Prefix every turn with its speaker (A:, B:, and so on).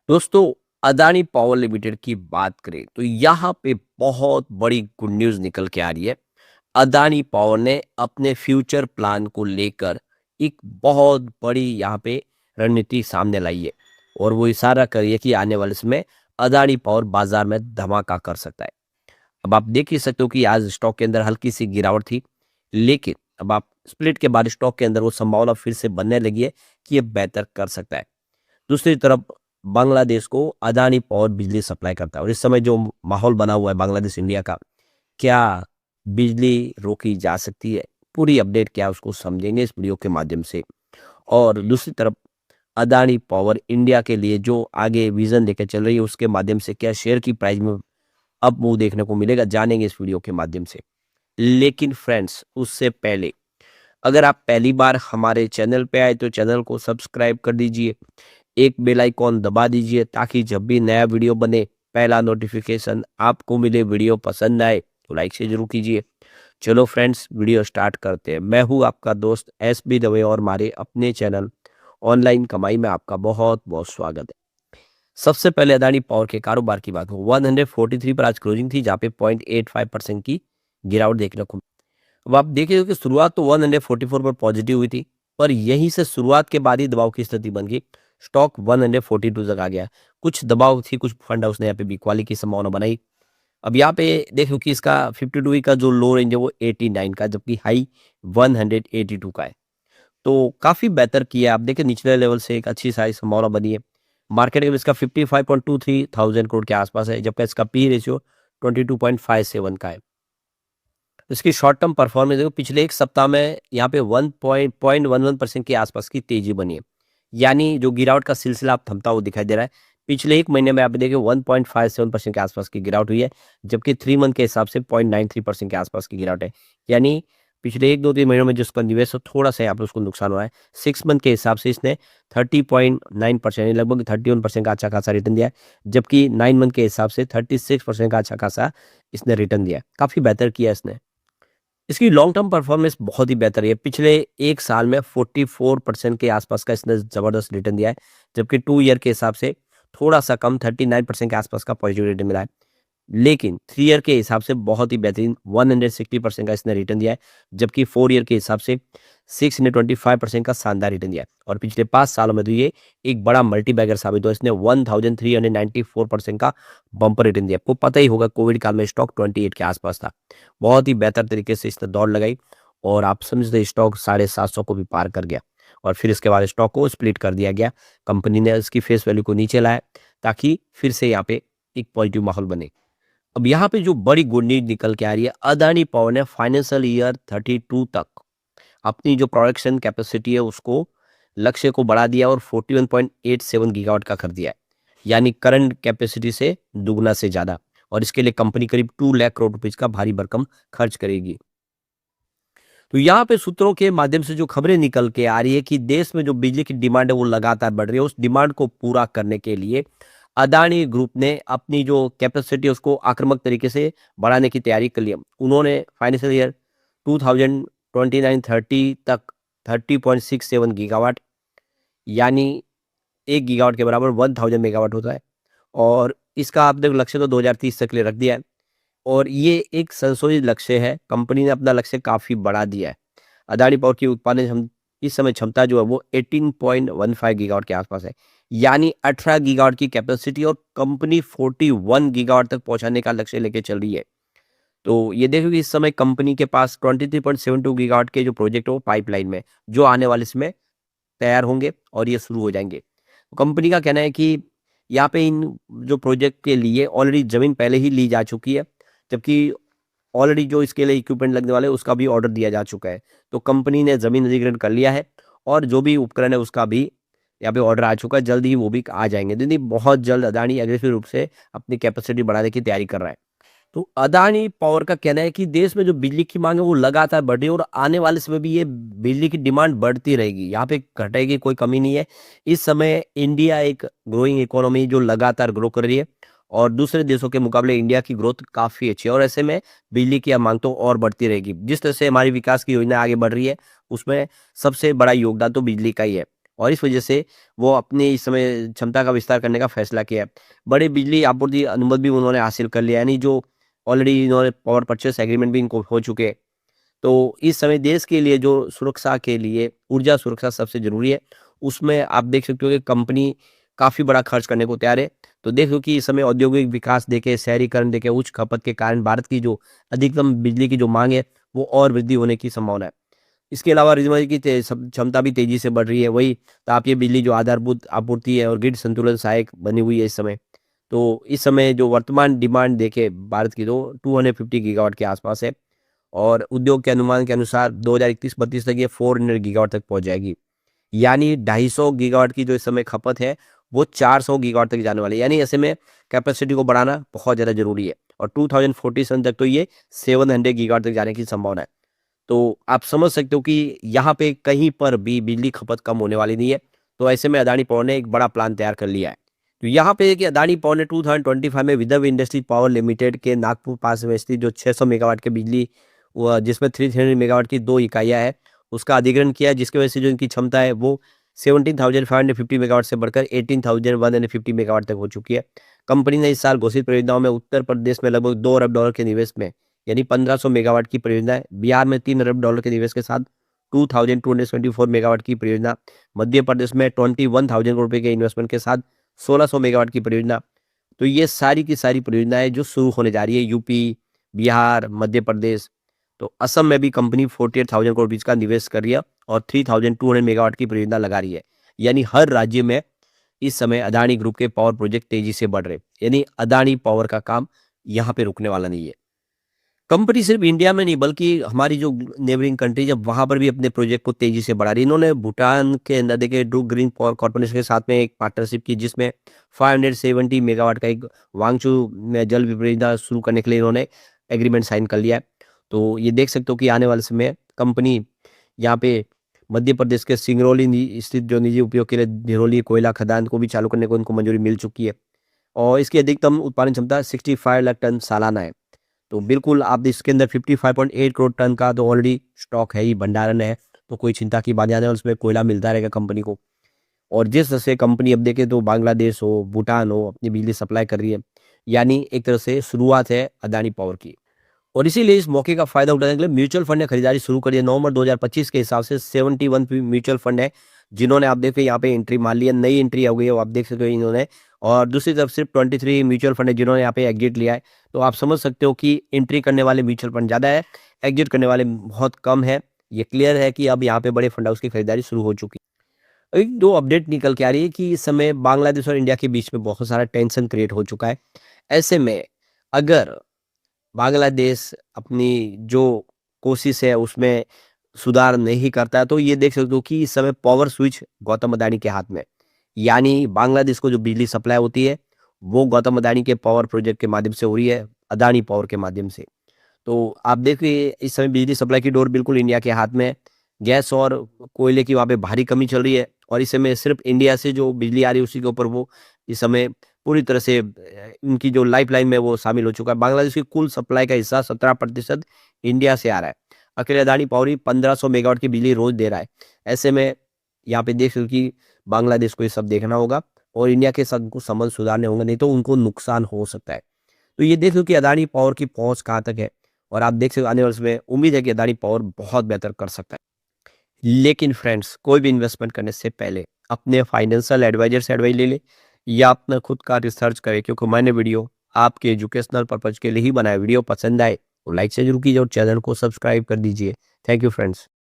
A: दोस्तों, Adani power limited की बात करें तो यहाँ पे बहुत बड़ी गुड न्यूज़ निकल के आ रही है। अदानी पावर ने अपने फ्यूचर प्लान को लेकर एक बहुत बड़ी यहाँ पे रणनीति सामने लाई है और वो इशारा कर रही है कि आने वाले समय अदानी पावर बाजार में धमाका कर सकता है। अब आप देख ही सकते हो कि आज स्टॉक के अंदर हल्की सी गिरावट थी, लेकिन अब आप स्प्लिट के बाद स्टॉक के अंदर वो संभावना फिर से बनने लगी है कि ये बेहतर कर सकता है। दूसरी तरफ बांग्लादेश को अदानी पावर बिजली सप्लाई करता है और इस समय जो माहौल बना हुआ है बांग्लादेश इंडिया का, क्या बिजली रोकी जा सकती है? पूरी अपडेट क्या है उसको समझेंगे इस वीडियो के माध्यम से। और दूसरी तरफ अदानी पावर इंडिया के लिए जो आगे विजन लेकर चल रही है उसके माध्यम से क्या शेयर की प्राइस में अप मूव देखने को मिलेगा, जानेंगे इस वीडियो के माध्यम से। लेकिन फ्रेंड्स, उससे पहले अगर आप पहली बार हमारे चैनल पे आए तो चैनल को सब्सक्राइब कर दीजिए, एक बेल आइकॉन दबा दीजिए ताकि जब भी नया वीडियो बने पहला नोटिफिकेशन आपको मिले। वीडियो पसंद आए तो लाइक से जरूर कीजिए। चलो फ्रेंड्स, वीडियो स्टार्ट करते हैं। मैं हूं आपका दोस्त SB दवे और हमारे अपने चैनल ऑनलाइन कमाई में आपका बहुत बहुत स्वागत है। सबसे पहले अदानी पावर के कारोबार की बात हो, 143 पर आज क्लोजिंग थी जहां पे 0.85% की गिरावट देखने को। अब आप देखिए कि शुरुआत तो 144 पर पॉजिटिव हुई थी, पर यहीं से शुरुआत के बाद ही दबाव की स्थिति बन गई। स्टॉक 142 तक आ गया। कुछ दबाव थी, कुछ फंड हाउस ने यहाँ पे बिकवाली की संभावना बनाई। अब यहाँ पे देखो कि इसका 52 वीक का जो लो रेंज है वो 89 का, जबकि हाई 182 का है। तो काफी बेहतर किया। आप देखिए निचले लेवल से एक अच्छी साइज संभावना बनी है। मार्केट कैप इसका 55.23 थाउजेंड करोड़ के आसपास है, जबकि इसका पी रेशियो 22.57 का है। इसकी शॉर्ट टर्म परफॉर्मेंस देखो, पिछले एक सप्ताह में यहाँ पे 1.11% के आसपास की तेजी बनी है। यानी जो गिरावट का सिलसिला आप थमता हुआ दिखाई दे रहा है। पिछले एक महीने में आप देखिए 1.57% के आसपास की गिरावट हुई है, जबकि 3 मंथ के हिसाब से 0.93% के आसपास की गिरावट है। यानी पिछले 1-2-3 महीनों में जिसका निवेश हो थोड़ा सा यहाँ पे उसको नुकसान हुआ है। 6 मंथ के हिसाब से इसने 30.9% लगभग 31% का अच्छा खासा रिटर्न दिया है, जबकि 9 मंथ के हिसाब से 36% का अच्छा खासा इसने रिटर्न दिया है। काफी बेहतर किया इसने। इसकी लॉन्ग टर्म परफॉर्मेंस बहुत ही बेहतर है। पिछले एक साल में 44% के आसपास का इसने जबरदस्त रिटर्न दिया है, जबकि 2 ईयर के हिसाब से थोड़ा सा कम 39% के आसपास का पॉजिटिव रिटर्न मिला है। लेकिन 3 ईयर के हिसाब से बहुत ही बेहतरीन 160% का इसने रिटर्न दिया है, जबकि 4 ईयर के हिसाब से 625% का शानदार रिटर्न दिया है। और पिछले 5 सालों में तो ये एक बड़ा मल्टी बैगर साबित हुआ। इसने 1394% का बम्पर रिटर्न दिया। आपको पता ही होगा कोविड काल में स्टॉक 28 के आसपास था। बहुत ही बेहतर तरीके से इसने दौड़ लगाई और आप समझते स्टॉक 750 को भी पार कर गया और फिर इसके बाद स्टॉक को स्प्लिट कर दिया गया। कंपनी ने इसकी फेस वैल्यू को नीचे लाया ताकि फिर से यहाँ पे एक पॉजिटिव माहौल बने। अब यहाँ पे जो बड़ी गुड न्यूज निकल के आ रही है, अदानी पावर ने फाइनेंशियल ईयर 32 तक अपनी जो प्रोडक्शन कैपेसिटी है उसको लक्ष्य को बढ़ा दिया और 41.87 गीगावाट का कर दिया है। यानी करंट कैपेसिटी से दुगना से ज्यादा। और इसके लिए कंपनी करीब 2 लाख करोड़ रुपए का भारी भरकम खर्च करेगी। तो यहाँ पे सूत्रों के माध्यम से जो खबरें निकल के आ रही है कि देश में जो बिजली की डिमांड है वो लगातार बढ़ रही है। उस डिमांड को पूरा करने के लिए अदानी ग्रुप ने अपनी जो कैपेसिटी है उसको आक्रामक तरीके से बढ़ाने की तैयारी कर ली है। उन्होंने फाइनेंशियल ईयर 2029-30 तक 30.67 गीगावाट, यानी 1 गीगावाट के बराबर 1000 मेगावाट होता है। और इसका आपने लक्ष्य तो 2030 तक के लिए रख दिया है और ये एक संशोधित लक्ष्य है। कंपनी ने अपना लक्ष्य काफी बढ़ा दिया है। अदानी पावर की उत्पादन हम इस समय क्षमता जो है वो 18.15 गीगावाट के आसपास है, यानी 18 गीगावाट की कैपेसिटी और कंपनी 41 गीगावाट तक पहुंचाने का लक्ष्य लेके चल रही है। तो ये देखो कि इस समय कंपनी के पास 23.72 गीगावाट के जो प्रोजेक्ट है वो पाइपलाइन में, जो आने वाले समय तैयार होंगे और ये शुरू हो जाएंगे। कंपनी का कहना है कि यहाँ पे इन जो प्रोजेक्ट के लिए ऑलरेडी जमीन पहले ही ली जा चुकी है, जबकि ऑलरेडी जो इसके लिए इक्विपमेंट लगने वाले हैं उसका भी ऑर्डर दिया जा चुका है। तो कंपनी ने जमीन अधिग्रहण कर लिया है और जो भी उपकरण है उसका भी यहाँ पे ऑर्डर आ चुका है। जल्द ही वो भी आ जाएंगे। नहीं, बहुत जल्द अदानी अग्रेसिव रूप से अपनी कैपेसिटी बढ़ाने की तैयारी कर रहा है। तो अदानी पावर का कहना है कि देश में जो बिजली की मांग है वो लगातार बढ़ रही है और आने वाले समय भी ये बिजली की डिमांड बढ़ती रहेगी, यहाँ पे घटेगी कोई कमी नहीं है। इस समय इंडिया एक ग्रोइंग इकोनॉमी जो लगातार ग्रो कर रही है और दूसरे देशों के मुकाबले इंडिया की ग्रोथ काफी अच्छी है और ऐसे में बिजली की मांग तो और बढ़ती रहेगी। जिस तरह से हमारी विकास की योजना आगे बढ़ रही है उसमें सबसे बड़ा योगदान तो बिजली का ही है। और इस वजह से वो अपने इस समय क्षमता का विस्तार करने का फैसला किया है। बड़े बिजली आपूर्ति अनुबंध भी उन्होंने हासिल कर लिया, यानी जो ऑलरेडी इन्होंने पावर परचेस एग्रीमेंट भी इनको हो चुके हैं। तो इस समय देश के लिए जो सुरक्षा के लिए ऊर्जा सुरक्षा सबसे ज़रूरी है, उसमें आप देख सकते हो कि कंपनी काफ़ी बड़ा खर्च करने को तैयार है। तो देखो कि इस समय औद्योगिक विकास देखे, शहरीकरण देखे, उच्च खपत के कारण भारत की जो अधिकतम बिजली की जो माँग है, वो और वृद्धि होने की संभावना है। इसके अलावा रिन्यूएबल की क्षमता भी तेज़ी से बढ़ रही है, वही तापीय बिजली जो आधारभूत आपूर्ति है और ग्रिड संतुलन सहायक बनी हुई है इस समय। तो इस समय जो वर्तमान डिमांड देखें भारत की तो 250 गीगावाट के आसपास है और उद्योग के अनुमान के अनुसार 2031-32 तक ये 400 गीगावाट तक पहुँच जाएगी। यानी 250 गीगावाट की जो इस समय खपत है, वो 400 गीगावाट तक जाने वाली है। यानी ऐसे में कैपेसिटी को बढ़ाना बहुत ज़्यादा ज़रूरी है और 2047 तक तो ये 700 गीगावाट तक जाने की संभावना है। तो आप समझ सकते हो कि यहाँ पे कहीं पर भी बिजली खपत कम होने वाली नहीं है। तो ऐसे में अदानी पावर ने एक बड़ा प्लान तैयार कर लिया है। तो यहाँ पे कि अदानी पावर ने 2025 में विदर्भ इंडस्ट्री पावर लिमिटेड के नागपुर पास में स्थित जो 600 मेगावाट की बिजली जिसमें 300 मेगावाट की 2 इकाइयाँ हैं, उसका अधिग्रहण किया है, जिसकी वजह से जो इनकी क्षमता है वो 17,550 मेगावाट से बढ़कर 18,150 मेगावाट तक हो चुकी है। कंपनी ने इस साल घोषित परियोजनाओं में उत्तर प्रदेश में लगभग $2 अरब के निवेश में यानी 1500 मेगावाट की परियोजना है। बिहार में $3 अरब के निवेश के साथ 2224 मेगावाट की परियोजना, मध्य प्रदेश में 21,000 करोड़ रुपए के इन्वेस्टमेंट के साथ 1600 मेगावाट की परियोजना। तो ये सारी की सारी परियोजनाएं जो शुरू होने जा रही है यूपी, बिहार, मध्य प्रदेश। तो असम में भी कंपनी 48,000 करोड़ रुपीज का निवेश कर रही है और 3200 मेगावाट की परियोजना लगा रही है। यानी हर राज्य में इस समय अदानी ग्रुप के पावर प्रोजेक्ट तेजी से बढ़ रहे हैं। यानी अदानी पावर का काम यहाँ पे रुकने वाला नहीं है। कंपनी सिर्फ इंडिया में नहीं बल्कि हमारी जो नेबरिंग कंट्रीज है वहां पर भी अपने प्रोजेक्ट को तेजी से बढ़ा रही है। इन्होंने भूटान के अंदर देखिए ड्रू ग्रीन पावर कॉर्पोरेशन के साथ में एक पार्टनरशिप की जिसमें 570 मेगावाट का एक वांगचू में जल परियोजना शुरू करने के लिए इन्होंने एग्रीमेंट साइन कर लिया है। तो ये देख सकते हो कि आने वाले समय कंपनी यहाँ पे मध्य प्रदेश के सिंगरौली स्थित जो निजी उपयोग के लिए धिरोली कोयला खदान को भी चालू करने को इनको मंजूरी मिल चुकी है और इसकी अधिकतम उत्पादन क्षमता 65 लाख टन सालाना है। तो बिल्कुल आप इसके अंदर 55.8 करोड़ टन का तो ऑलरेडी स्टॉक है ही, भंडारण है। तो कोई चिंता की बात नहीं है, उसमें कोयला मिलता रहेगा कंपनी को। और जिस तरह से कंपनी अब देखें तो बांग्लादेश हो, भूटान हो, अपनी बिजली सप्लाई कर रही है। यानी एक तरह से शुरुआत है अदानी पावर की। और इसीलिए इस मौके का फायदा उठाने के लिए म्यूचुअल फंड ने खरीदारी शुरू कर दी है। नवंबर 2025 के हिसाब से 71 म्यूचुअल फंड है जिन्होंने आप देखिए यहाँ पे एंट्री मार ली है। नई एंट्री हो गई है वो आप देख सकते हो इन्होंने। और दूसरी तरफ सिर्फ 23 म्यूचुअल फंड है जिन्होंने यहाँ पे एग्जिट लिया है। तो आप समझ सकते हो कि एंट्री करने वाले म्यूचुअल फंड ज़्यादा है, एग्जिट करने वाले बहुत कम है। ये क्लियर है कि अब यहाँ पे बड़े फंड हाउस की खरीदारी शुरू हो चुकी है। एक दो अपडेट निकल के आ रही है कि इस समय बांग्लादेश और इंडिया के बीच में बहुत सारा टेंशन क्रिएट हो चुका है। ऐसे में अगर बांग्लादेश अपनी जो कोशिश है उसमें सुधार नहीं करता है तो ये देख सकते हो कि इस समय पावर स्विच गौतम अदानी के हाथ में है। यानी बांग्लादेश को जो बिजली सप्लाई होती है वो गौतम अदानी के पावर प्रोजेक्ट के माध्यम से हो रही है, अदानी पावर के माध्यम से। तो आप देखिए इस समय बिजली सप्लाई की डोर बिल्कुल इंडिया के हाथ में है। गैस और कोयले की वहाँ पे भारी कमी चल रही है और इस समय सिर्फ इंडिया से जो बिजली आ रही है उसी के ऊपर वो इस समय पूरी तरह से इनकी जो लाइफलाइन में वो शामिल हो चुका है। बांग्लादेश की कुल सप्लाई का हिस्सा 17% इंडिया से आ रहा है। अकेले अदानी पावर ही 1500 मेगावाट की बिजली रोज दे रहा है। ऐसे में यहाँ पे देख सकते हो कि बांग्लादेश को ये सब देखना होगा और इंडिया के साथ उनको संबंध सुधारने होंगे, नहीं तो उनको नुकसान हो सकता है। तो ये देख लो कि अदानी पावर की पहुंच कहाँ तक है और आप देख सकते हो आने वाले समय उम्मीद है कि अदानी पावर बहुत बेहतर कर सकता है। लेकिन फ्रेंड्स कोई भी इन्वेस्टमेंट करने से पहले अपने फाइनेंशियल एडवाइजर से एडवाइस ले ले या अपना खुद का रिसर्च करें, क्योंकि मैंने वीडियो आपके एजुकेशनल पर्पज के लिए ही बनाया। वीडियो पसंद आए तो लाइक से जरूर कीजिए और चैनल को सब्सक्राइब कर दीजिए। Thank you friends.